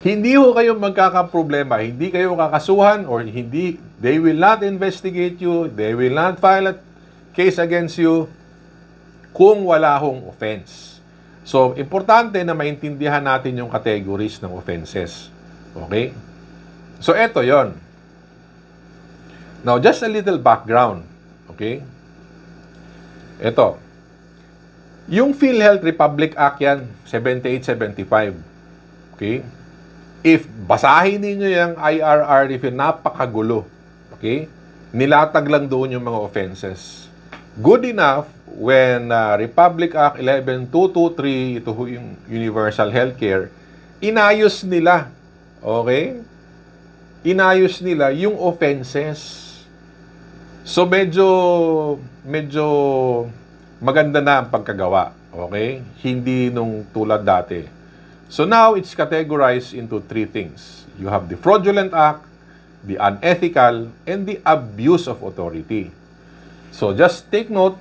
Hindi ho kayo magkakaproblema, hindi kayo kakasuhan or hindi, they will not investigate you, they will not file a case against you kung wala hong offense. So, importante na maintindihan natin yung categories ng offenses. Okay? So, eto yon. Now, just a little background. Okay? Eto. Yung PhilHealth Republic Act yan, 78-75. Okay? If basahin ninyo yung IRR, if napakagulo. Okay? Nilatag lang doon yung mga offenses. Good enough when Republic Act 11223, ito yung Universal Healthcare, inayos nila. Okay? Inayos nila yung offenses. So medyo maganda na ang pagkagawa. Okay? Hindi nung tulad dati. So now, it's categorized into three things. You have the fraudulent act, the unethical, and the abuse of authority. So just take note,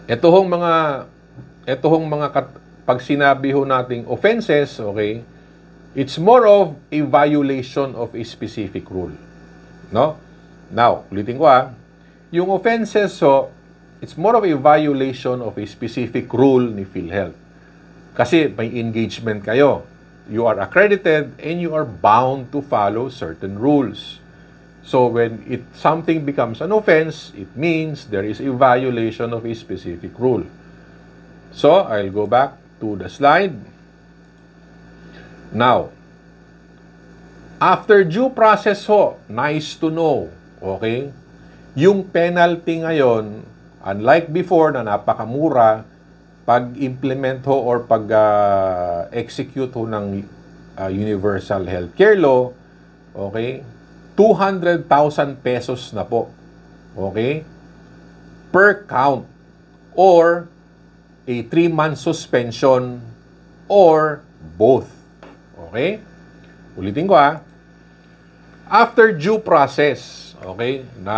ito hong mga pag sinabi ho nating offenses, okay, it's more of a violation of a specific rule. No? Now, ulitin ko yung offenses, so, it's more of a violation of a specific rule ni PhilHealth. Kasi may engagement kayo. You are accredited and you are bound to follow certain rules. So when something becomes an offense, it means there is a violation of a specific rule. So I'll go back to the slide. Now, after due process ho, nice to know, okay? Yung penalty ngayon, unlike before na napakamura, pag-implement ho or pag-execute ho ng Universal Healthcare Law, okay, 200,000 pesos na po, okay, per count, or a 3-month suspension, or both. Okay? Ulitin ko after due process, okay, na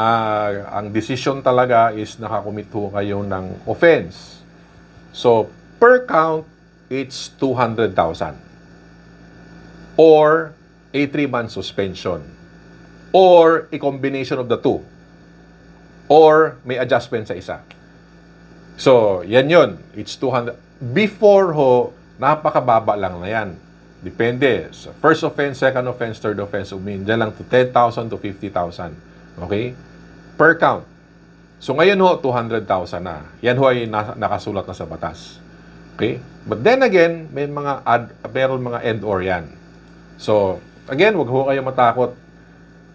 ang decision talaga is nakakumit ho kayo ng offense. So, per count, it's 200,000. Or a 3-month suspension. Or a combination of the two. Or may adjustment sa isa. So, yan yun. It's 200. Before ho, napakababa lang na yan. Depende. So, first offense, second offense, third offense, dyan lang to 10,000 to 50,000. Okay? Per count. So ngayon ho, 200,000 na. Yan ho ay nakasulat na sa batas. Okay? But then again, meron mga and or yan. So, again, wag ho kayo matakot.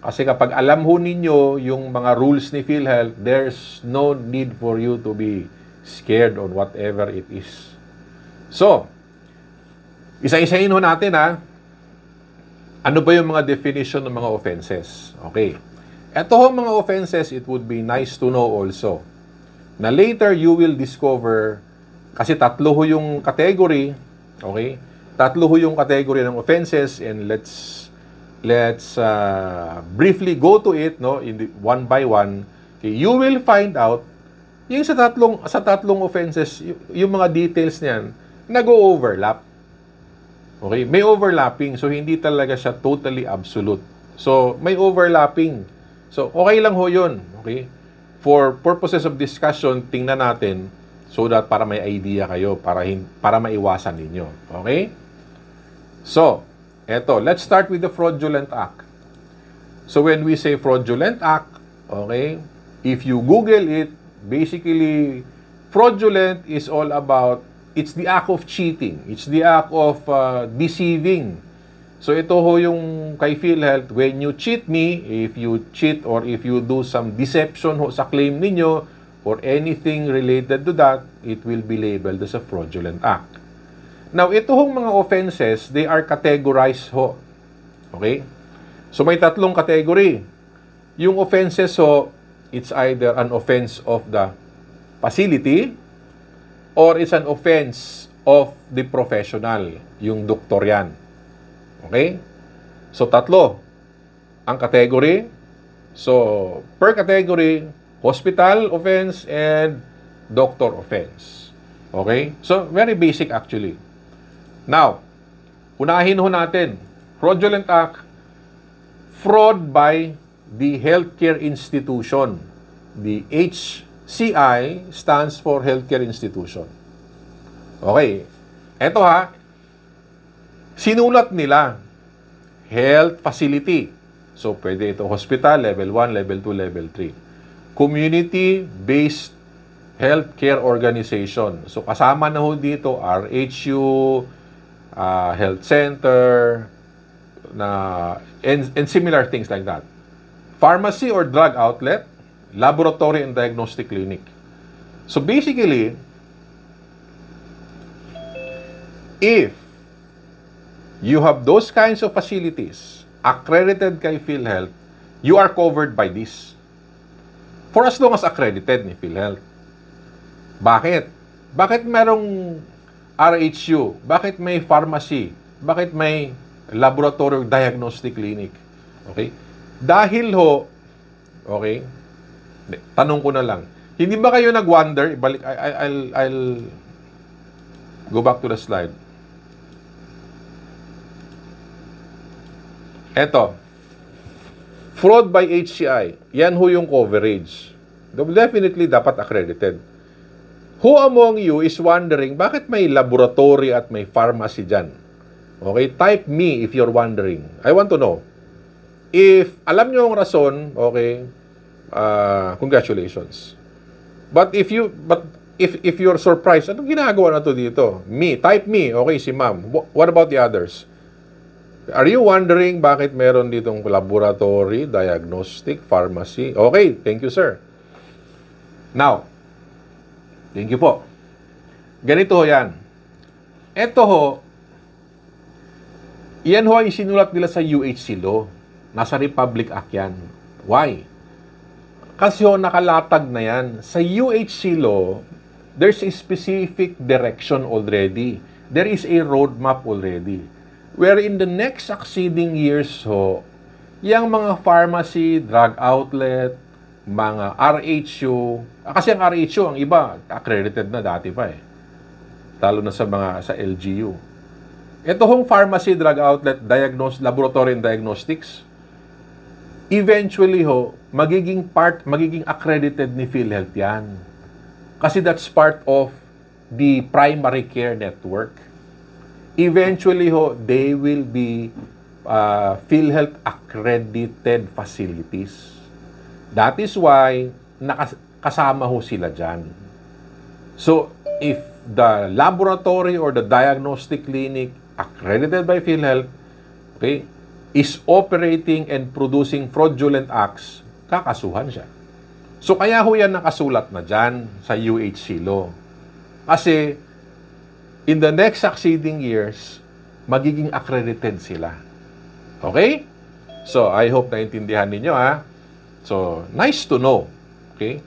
Kasi kapag alam ho ninyo yung mga rules ni PhilHealth, there's no need for you to be scared on whatever it is. So, isa-isahin ho natin ano ba yung mga definition ng mga offenses? Okay. Ito ho mga offenses, it would be nice to know also. Na later you will discover, kasi tatlo ho yung category, okay? Tatlo ho yung category ng offenses, and let's briefly go to it, no, one by one. Okay, you will find out yung sa tatlong offenses, yung mga details niyan nag-overlap. Okay, may overlapping, so hindi talaga siya totally absolute. So may overlapping. So, okay lang ho yun. Okay? For purposes of discussion, tingnan natin so that para may idea kayo, para maiwasan ninyo. Okay? So, eto, let's start with the fraudulent act. So, when we say fraudulent act, okay, if you Google it, basically, fraudulent is all about, it's the act of cheating. It's the act of deceiving. So ito ho yung kay PhilHealth, when you cheat me, if you cheat or if you do some deception ho sa claim ninyo or anything related to that, it will be labeled as a fraudulent act. Now, ito hong mga offenses, they are categorized ho. Okay? So may tatlong category. Yung offenses ho, it's either an offense of the facility or it's an offense of the professional, yung doktor yan. Okay? So, tatlo ang category. So, per category, hospital offense and doctor offense. Okay? So, very basic actually. Now, Unahin ho natin. Fraudulent act, fraud by the healthcare institution. The HCI stands for healthcare institution. Okay. Eto ha. Sinulat nila. Health facility. So, pwede ito hospital, level 1, level 2, level 3. Community-based healthcare organization. So, kasama na ho dito RHU, health center, and similar things like that. Pharmacy or drug outlet, laboratory and diagnostic clinic. So basically, if you have those kinds of facilities accredited kay PhilHealth, you are covered by this. For as long as accredited ni PhilHealth. Bakit? Bakit merong RHU? Bakit may pharmacy? Bakit may laboratory diagnostic clinic? Okay? Dahil ho, okay, tanong ko na lang, hindi ba kayo nag-wonder, I'll go back to the slide. Eto, fraud by HCI, yan ho yung coverage. Definitely dapat accredited. Who among you is wondering, bakit may laboratory at may pharmacy dyan? Okay, type me if you're wondering. I want to know. If alam nyo ang rason, okay, congratulations. But if you're surprised, anong ginagawa na to dito? Me, type me. Okay, si ma'am. What about the others? Are you wondering bakit meron ditong laboratory, diagnostic, pharmacy? Okay, thank you, sir. Now, thank you po. Ganito ho yan. Ito ho, yan ho ang isinulat nila sa UHC law. Nasa Republic Act yan. Why? Kasi ho, nakalatag na yan. Sa UHC law, there's a specific direction already. There is a roadmap already. Where in the next succeeding years ho, yung mga pharmacy, drug outlet, mga RHU, kasi ang RHU, ang iba, accredited na dati pa eh. Talo na sa LGU. Ito hong pharmacy, drug outlet, laboratory and diagnostics, eventually ho, magiging accredited ni PhilHealth yan. Kasi that's part of the primary care network. Eventually ho, they will be PhilHealth accredited facilities. That is why kasama ho sila dyan. So, if the laboratory or the diagnostic clinic accredited by PhilHealth, okay, is operating and producing fraudulent acts, kakasuhan siya. So, kaya ho yan nakasulat na dyan sa UHC law. Kasi, in the next succeeding years, magiging accredited sila. Okay? So, I hope naintindihan ninyo, ha? So, nice to know. Okay?